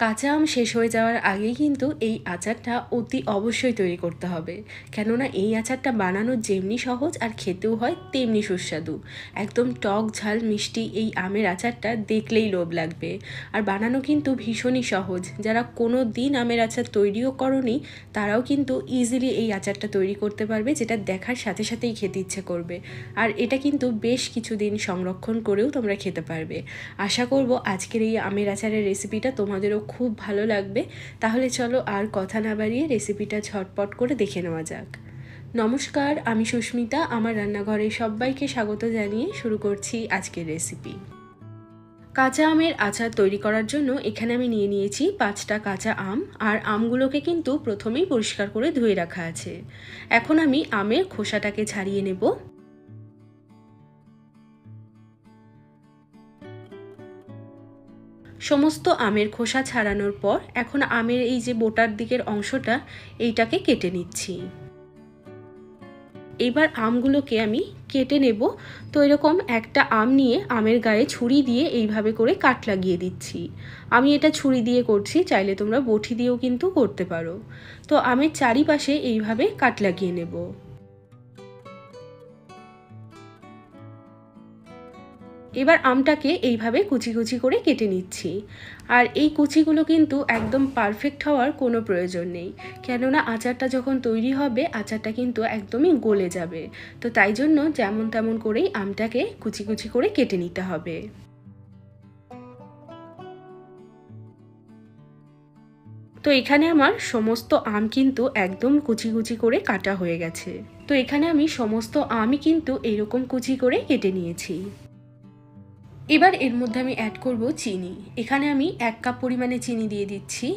কাঁচা আম শেষ হয়ে যাওয়ার আগেই কিন্তু এই আচারটা অতি অবশ্যই তৈরি করতে হবে, কেননা এই আচারটা বানানো যেমনি সহজ আর খেতেও হয় তেমনি সুস্বাদু। একদম টক ঝাল মিষ্টি এই আমের আচারটা দেখলেই লোভ লাগবে। আর বানানো কিন্তু ভীষণই সহজ, যারা কোনো দিন আমের আচার তৈরিও করনি তারাও কিন্তু ইজিলি এই আচারটা তৈরি করতে পারবে, যেটা দেখার সাথে সাথেই খেতে ইচ্ছে করবে। আর এটা কিন্তু বেশ কিছুদিন সংরক্ষণ করেও তোমরা খেতে পারবে। আশা করব আজকের এই আমের আচারের রেসিপিটা তোমাদেরও খুব ভালো লাগবে। তাহলে চলো আর কথা না বাড়িয়ে রেসিপিটা ঝটপট করে দেখে নেওয়া যাক। নমস্কার, আমি সুস্মিতা। আমার রান্নাঘরে সবাইকে স্বাগত জানিয়ে শুরু করছি আজকের রেসিপি। কাঁচা আমের আচার তৈরি করার জন্য এখানে আমি নিয়ে নিয়েছি 5টা কাঁচা আম। আর আমগুলোকে কিন্তু প্রথমেই পরিষ্কার করে ধুয়ে রাখা আছে। এখন আমি আমের খোসাটাকে ছাড়িয়ে নেব। সমস্ত আমের খোসা ছাড়ানোর পর এখন আমের এই যে বোটার দিকের অংশটা এইটাকে কেটে নিচ্ছি। এবার আমগুলোকে আমি কেটে নেব। তো এরকম একটা আম নিয়ে আমের গায়ে ছুরি দিয়ে এইভাবে করে কাট লাগিয়ে দিচ্ছি। আমি এটা ছুরি দিয়ে করছি, চাইলে তোমরা বটি দিয়েও কিন্তু করতে পারো। তো আমের চারিপাশে এইভাবে কাট লাগিয়ে নেব। এবার আমটাকে এইভাবে কুচি কুচি করে কেটে নিচ্ছি। আর এই কুচিগুলো কিন্তু একদম পারফেক্ট হওয়ার কোনো প্রয়োজন নেই, কেননা আচারটা যখন তৈরি হবে আচারটা কিন্তু একদমই গলে যাবে। তো তাই জন্য যেমন তেমন করেই আমটাকে কুচি কুচি করে কেটে নিতে হবে। তো এখানে আমার সমস্ত আম কিন্তু একদম কুচি কুচি করে কাটা হয়ে গেছে। তো এখানে আমি সমস্ত আমই কিন্তু এরকম কুচি করে কেটে নিয়েছি। এবার এর মধ্যে আমি অ্যাড করব চিনি। এখানে আমি 1 কাপ পরিমাণে চিনি দিয়ে দিচ্ছি।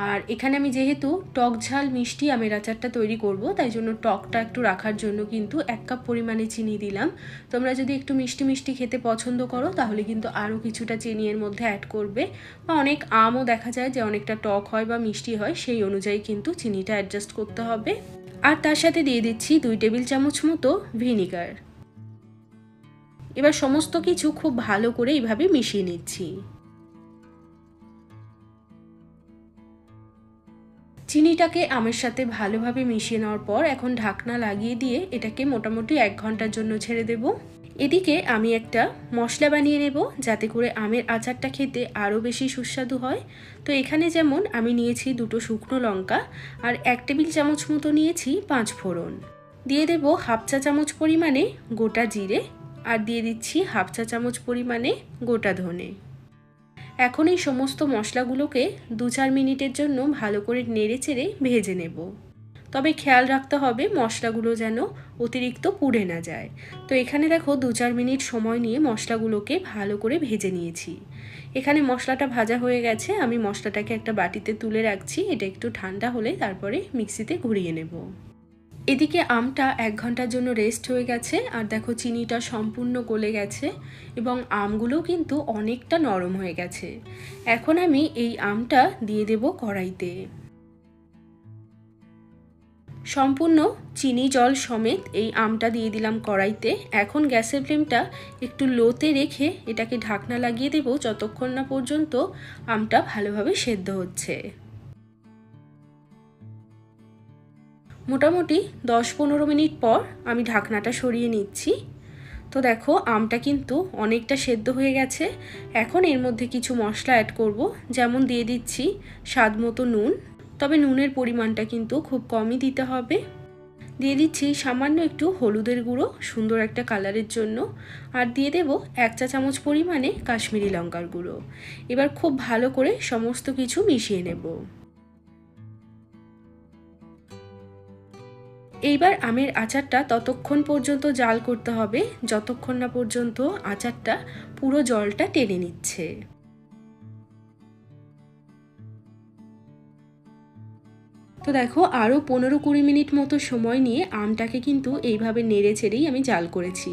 আর এখানে আমি যেহেতু টক ঝাল মিষ্টি আমের আচারটা তৈরি করব, তাই জন্য টকটা একটু রাখার জন্য কিন্তু 1 কাপ পরিমাণে চিনি দিলাম। তোমরা যদি একটু মিষ্টি মিষ্টি খেতে পছন্দ করো তাহলে কিন্তু আরও কিছুটা চিনি এর মধ্যে অ্যাড করবে। বা অনেক আমও দেখা যায় যে অনেকটা টক হয় বা মিষ্টি হয়, সেই অনুযায়ী কিন্তু চিনিটা অ্যাডজাস্ট করতে হবে। আর তার সাথে দিয়ে দিচ্ছি 2 টেবিল চামচ মতো ভিনিগার। এবার সমস্ত কিছু খুব ভালো করে এইভাবে মিশিয়ে নিচ্ছি। চিনিটাকে আমের সাথে ভালোভাবে মিশিয়ে নেওয়ার পর এখন ঢাকনা লাগিয়ে দিয়ে এটাকে মোটামুটি 1 ঘন্টার জন্য ছেড়ে দেব। এদিকে আমি একটা মশলা বানিয়ে নেব, যাতে করে আমের আচারটা খেতে আরও বেশি সুস্বাদু হয়। তো এখানে যেমন আমি নিয়েছি 2টো শুকনো লঙ্কা, আর 1 টেবিল চামচ মতো নিয়েছি 5 ফোড়ন। দিয়ে দেব হাফ চা চামচ পরিমাণে গোটা জিরে, আর দিয়ে দিচ্ছি হাফ চা চামচ পরিমাণে গোটা ধনে। এখন এই সমস্ত মশলাগুলোকে 2-4 মিনিটের জন্য ভালো করে নেড়ে চেড়ে ভেজে নেব। তবে খেয়াল রাখতে হবে মশলাগুলো যেন অতিরিক্ত পুড়ে না যায়। তো এখানে দেখো 2-4 মিনিট সময় নিয়ে মশলাগুলোকে ভালো করে ভেজে নিয়েছি। এখানে মশলাটা ভাজা হয়ে গেছে। আমি মশলাটাকে একটা বাটিতে তুলে রাখছি। এটা একটু ঠান্ডা হলে তারপরে মিক্সিতে ঘুরিয়ে নেব। এদিকে আমটা 1 ঘন্টার জন্য রেস্ট হয়ে গেছে। আর দেখো চিনিটা সম্পূর্ণ গলে গেছে এবং আমগুলোও কিন্তু অনেকটা নরম হয়ে গেছে। এখন আমি এই আমটা দিয়ে দেব কড়াইতে। সম্পূর্ণ চিনি জল সমেত এই আমটা দিয়ে দিলাম কড়াইতে। এখন গ্যাসের ফ্লেমটা একটু লোতে রেখে এটাকে ঢাকনা লাগিয়ে দেব যতক্ষণ না পর্যন্ত আমটা ভালোভাবে সেদ্ধ হচ্ছে। মোটামুটি 10-15 মিনিট পর আমি ঢাকনাটা সরিয়ে নিচ্ছি। তো দেখো আমটা কিন্তু অনেকটা সেদ্ধ হয়ে গেছে। এখন এর মধ্যে কিছু মশলা অ্যাড করব, যেমন দিয়ে দিচ্ছি স্বাদ মতো নুন, তবে নুনের পরিমাণটা কিন্তু খুব কমই দিতে হবে। দিয়ে দিচ্ছি সামান্য একটু হলুদের গুঁড়ো সুন্দর একটা কালারের জন্য, আর দিয়ে দেব 1 চা চামচ পরিমাণে কাশ্মীরি লঙ্কার গুঁড়ো। এবার খুব ভালো করে সমস্ত কিছু মিশিয়ে নেব। এইবার আমের আচারটা ততক্ষণ পর্যন্ত জাল করতে হবে যতক্ষণ না পর্যন্ত আচারটা পুরো জলটা টেনে নিচ্ছে। তো দেখো আরও 15-20 মিনিট মতো সময় নিয়ে আমটাকে কিন্তু এইভাবে নেড়ে ছেড়েই আমি জাল করেছি।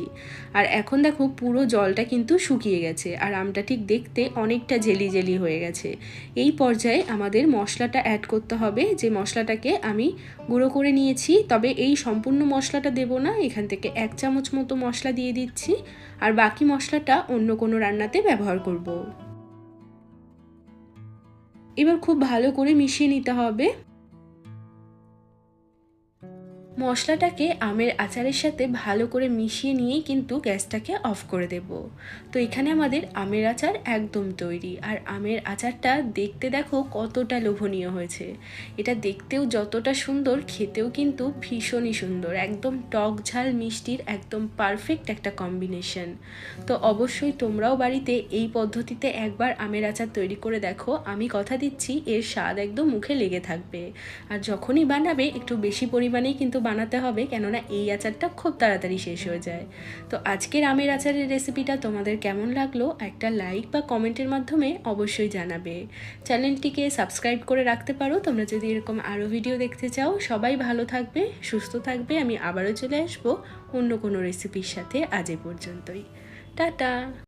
আর এখন দেখো পুরো জলটা কিন্তু শুকিয়ে গেছে আর আমটা ঠিক দেখতে অনেকটা জেলি জেলি হয়ে গেছে। এই পর্যায়ে আমাদের মশলাটা অ্যাড করতে হবে, যে মশলাটাকে আমি গুঁড়ো করে নিয়েছি। তবে এই সম্পূর্ণ মশলাটা দেব না, এখান থেকে 1 চামচ মতো মশলা দিয়ে দিচ্ছি, আর বাকি মশলাটা অন্য কোনো রান্নাতে ব্যবহার করব। এবার খুব ভালো করে মিশিয়ে নিতে হবে। মশলাটাকে আমের আচারের সাথে ভালো করে মিশিয়ে নিয়েই কিন্তু গ্যাসটাকে অফ করে দেব। তো এখানে আমাদের আমের আচার একদম তৈরি। আর আমের আচারটা দেখতে দেখো কতটা লোভনীয় হয়েছে। এটা দেখতেও যতটা সুন্দর, খেতেও কিন্তু ভীষণই সুন্দর। একদম টক ঝাল মিষ্টির একদম পারফেক্ট একটা কম্বিনেশন। তো অবশ্যই তোমরাও বাড়িতে এই পদ্ধতিতে একবার আমের আচার তৈরি করে দেখো। আমি কথা দিচ্ছি এর স্বাদ একদম মুখে লেগে থাকবে। আর যখনই বানাবে একটু বেশি পরিমাণেই কিন্তু বানাতে হবে, কেননা এই আচারটা খুব তাড়াতাড়ি শেষ হয়ে যায়। তো আজকের আমের আচারের রেসিপিটা তোমাদের কেমন লাগলো একটা লাইক বা কমেন্টের মাধ্যমে অবশ্যই জানাবে। চ্যানেলটিকে সাবস্ক্রাইব করে রাখতে পারো তোমরা যদি এরকম আরও ভিডিও দেখতে চাও। সবাই ভালো থাকবে, সুস্থ থাকবে। আমি আবারও চলে আসবো অন্য কোনো রেসিপির সাথে। আজ এ পর্যন্তই, টাটা।